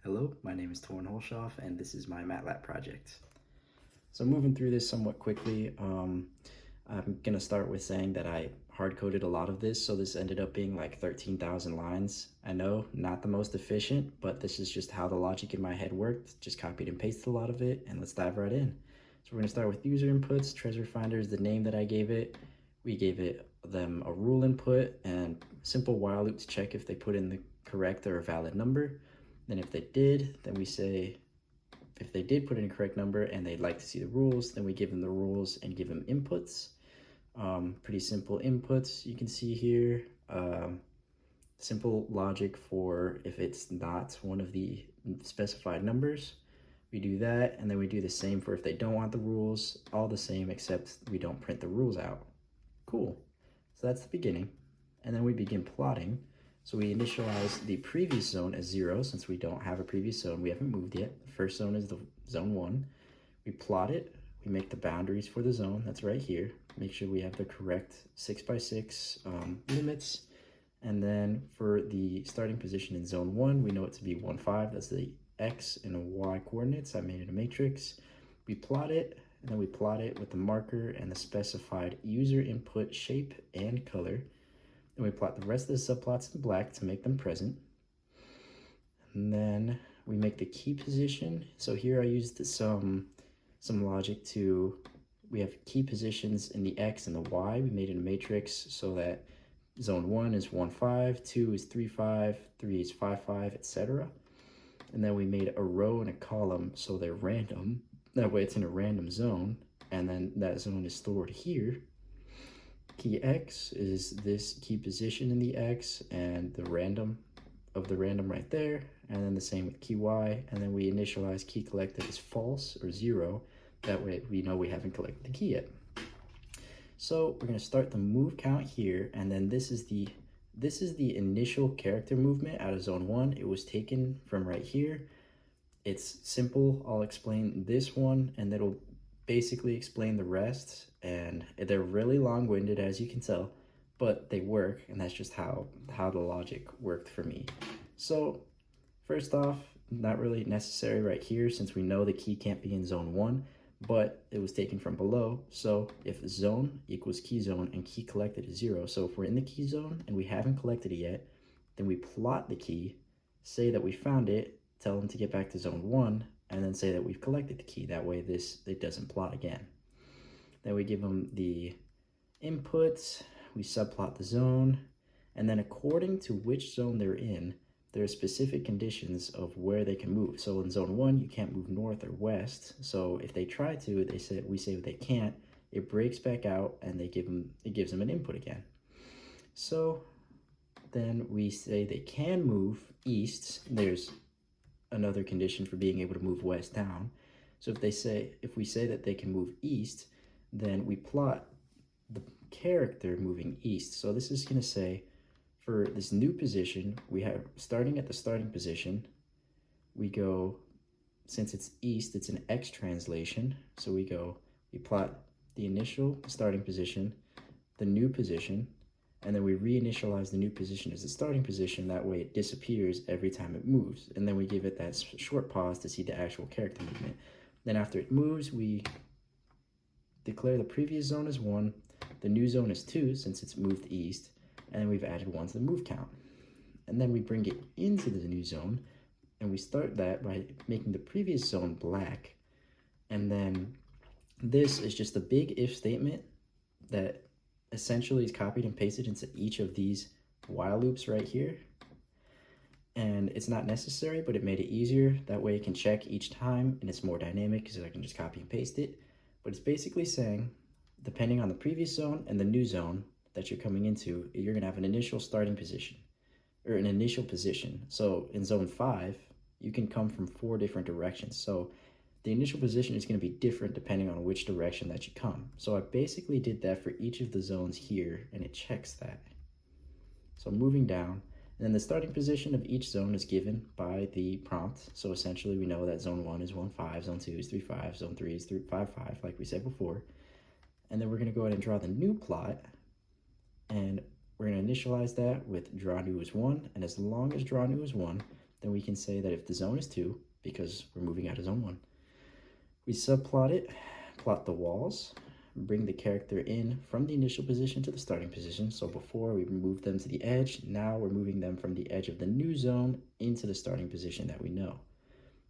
Hello, my name is Torn Holshoff, and this is my MATLAB project. So moving through this somewhat quickly, I'm going to start with saying that I hard-coded a lot of this, so this ended up being like 13,000 lines. I know, not the most efficient, but this is just how the logic in my head worked. Just copied and pasted a lot of it, and let's dive right in. So we're going to start with user inputs. Treasure finder is the name that I gave it. We gave them a rule input and simple while loop to check if they put in the correct or a valid number. Then if they did, then we say, if they did put in a correct number and they'd like to see the rules, then we give them the rules and give them inputs. Pretty simple inputs you can see here. Simple logic for if it's not one of the specified numbers. We do that, and then we do the same for if they don't want the rules, all the same except we don't print the rules out. Cool. So that's the beginning. And then we begin plotting. So we initialize the previous zone as 0 since we don't have a previous zone. We haven't moved yet. The first zone is the zone 1. We plot it. We make the boundaries for the zone. That's right here. Make sure we have the correct 6x6 limits. And then for the starting position in zone 1, we know it to be 1, 5. That's the x and y coordinates. I made it a matrix. We plot it, and then we plot it with the marker and the specified user input shape and color. And we plot the rest of the subplots in black to make them present. And then we make the key position. So here I used some logic to, we have key positions in the x and the y. We made it a matrix so that zone 1 is 1, 5, 2 is 3, 5, 3 is 5, 5, etc. And then we made a row and a column so they're random. That way it's in a random zone, and then that zone is stored here. Key x is this key position in the x and the random of the random right there, and then the same with key y, and then we initialize key collected as false or 0. That way we know we haven't collected the key yet. So we're going to start the move count here, and then this is the initial character movement out of zone 1. It was taken from right here. It's simple. I'll explain this one, and that'll basically explain the rest, and they're really long-winded, as you can tell, but they work, and that's just how the logic worked for me. So first off, not really necessary right here since we know the key can't be in zone 1, but it was taken from below. So if zone equals key zone and key collected is 0, so if we're in the key zone and we haven't collected it yet, then we plot the key, say that we found it, tell them to get back to zone 1, and then say that we've collected the key. That way it doesn't plot again. Then we give them the inputs, we subplot the zone, and then according to which zone they're in, there are specific conditions of where they can move. So in zone 1, you can't move north or west. So if they try to, we say they can't, it breaks back out, and it gives them an input again. So then we say they can move east. There's another condition for being able to move west down. So if we say that they can move east, then we plot the character moving east. So this is going to say for this new position, we have starting at the starting position, we go, since it's east, it's an X translation. So we plot the initial starting position, the new position, and then we reinitialize the new position as the starting position. That way it disappears every time it moves. And then we give it that short pause to see the actual character movement. Then after it moves, we declare the previous zone as 1, the new zone is 2 since it's moved east, and then we've added 1 to the move count. And then we bring it into the new zone, and we start that by making the previous zone black. And then this is just a big if statement that essentially is copied and pasted into each of these while loops right here. And it's not necessary, but it made it easier. That way it can check each time, and it's more dynamic because I can just copy and paste it. But it's basically saying, depending on the previous zone and the new zone that you're coming into, you're going to have an initial starting position, or an initial position. So in zone 5, you can come from 4 different directions. So the initial position is going to be different depending on which direction that you come. So I basically did that for each of the zones here, and it checks that. So moving down, and then the starting position of each zone is given by the prompt. So essentially we know that zone 1 is 1, 5, zone 2 is 3, 5, zone 3 is 3, 5, 5, like we said before. And then we're going to go ahead and draw the new plot, and we're going to initialize that with draw new is 1, and as long as draw new is 1, then we can say that if the zone is 2, because we're moving out of zone 1, we subplot it, plot the walls, bring the character in from the initial position to the starting position. So before we moved them to the edge, now we're moving them from the edge of the new zone into the starting position that we know.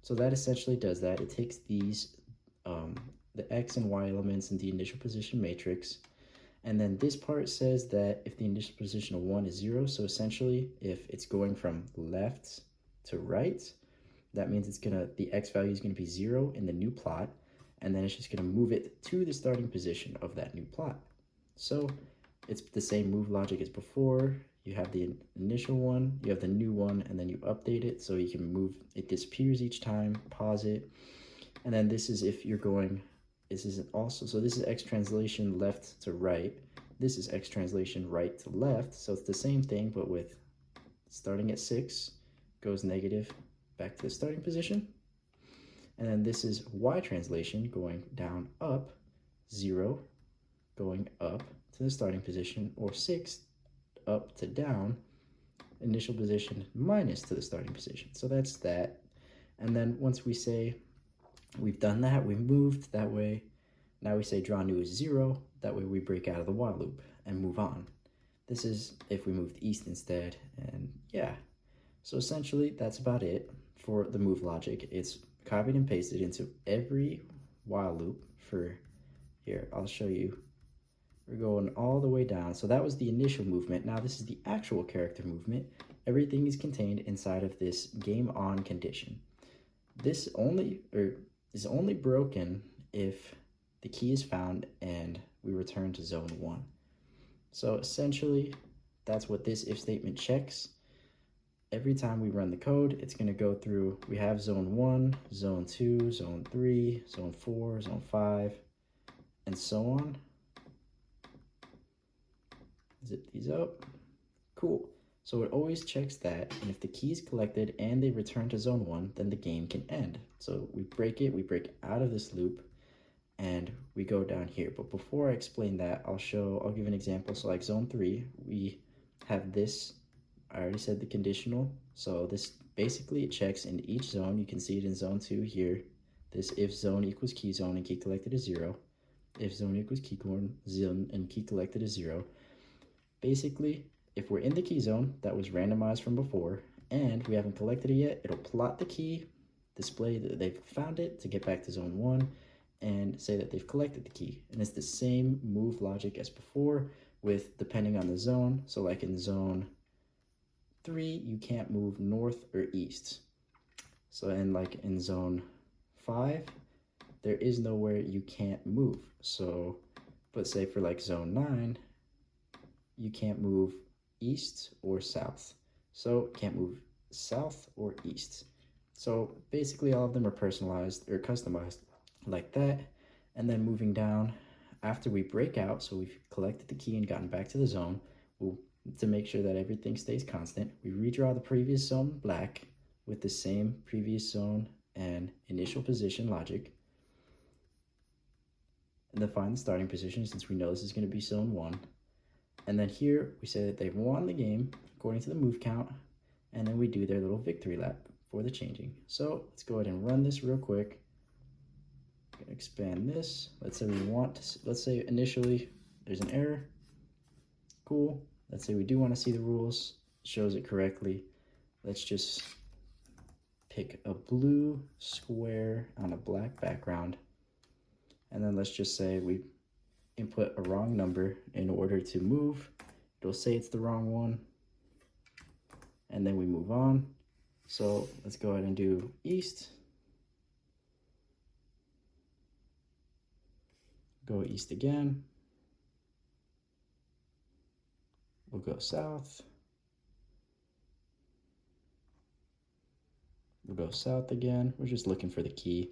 So that essentially does that. It takes these, the X and Y elements in the initial position matrix, and then this part says that if the initial position of 1 is 0, so essentially if it's going from left to right, that means the X value is gonna be 0 in the new plot, and then it's just gonna move it to the starting position of that new plot. So it's the same move logic as before. You have the initial one, you have the new one, and then you update it so you can move, it disappears each time, pause it. And then this is if you're going, this is also, so this is X translation left to right. This is X translation right to left. So it's the same thing, but with starting at 6, goes negative back to the starting position. And then this is Y translation going down up, 0 going up to the starting position, or 6 up to down, initial position minus to the starting position. So that's that. And then once we say we've done that, we moved that way, now we say draw new is 0, that way we break out of the while loop and move on. This is if we moved east instead, and yeah. So essentially that's about it for the move logic. It's copied and pasted into every while loop for, here, I'll show you. We're going all the way down. So that was the initial movement. Now this is the actual character movement. Everything is contained inside of this game on condition. This is only broken if the key is found and we return to zone 1. So essentially, that's what this if statement checks. Every time we run the code, it's going to go through, we have zone 1, zone 2, zone 3, zone 4, zone 5, and so on. Zip these up. Cool. So it always checks that, and if the key is collected and they return to zone 1, then the game can end. So we break out of this loop, and we go down here. But before I explain that, I'll give an example. So like zone 3, we have this, I already said the conditional. So this basically it checks in each zone. You can see it in zone 2 here. This if zone equals key zone and key collected is 0. If zone equals key zone and key collected is 0. Basically, if we're in the key zone that was randomized from before and we haven't collected it yet, it'll plot the key, display that they've found it to get back to zone 1, and say that they've collected the key. And it's the same move logic as before with depending on the zone. So like in zone 3, you can't move north or east. So and like in zone 5, there is nowhere you can't move. So, but say for like zone 9, you can't move east or south. So can't move south or east. So basically all of them are personalized or customized like that. And then moving down, after we break out, so we've collected the key and gotten back to the zone, to make sure that everything stays constant, we redraw the previous zone black with the same previous zone and initial position logic. And then find the starting position since we know this is going to be zone 1. And then here we say that they've won the game according to the move count, and then we do their little victory lap for the changing. So let's go ahead and run this real quick. I'm gonna expand this. Let's say initially there's an error. Cool. Let's say we do want to see the rules. It shows it correctly. Let's just pick a blue square on a black background. And then let's just say we input a wrong number in order to move. It'll say it's the wrong one, and then we move on. So let's go ahead and do east. Go east again. We'll go south. We'll go south again. We're just looking for the key.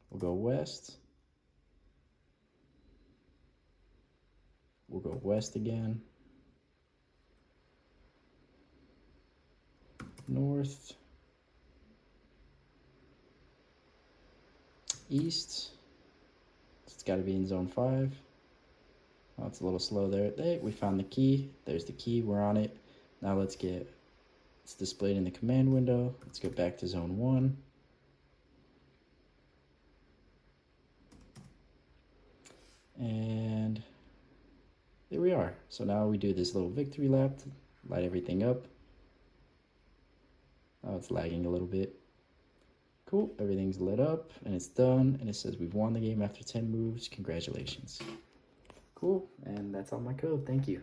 We'll go west. We'll go west again. North. East. It's got to be in zone 5. Oh, it's a little slow there. Hey, we found the key. There's the key. We're on it. Now let's get It's displayed in the command window. Let's go back to zone 1. And there we are. So now we do this little victory lap to light everything up. Oh, it's lagging a little bit. Cool, everything's lit up and it's done. And it says we've won the game after 10 moves. Congratulations. Cool, and that's all my code. Thank you.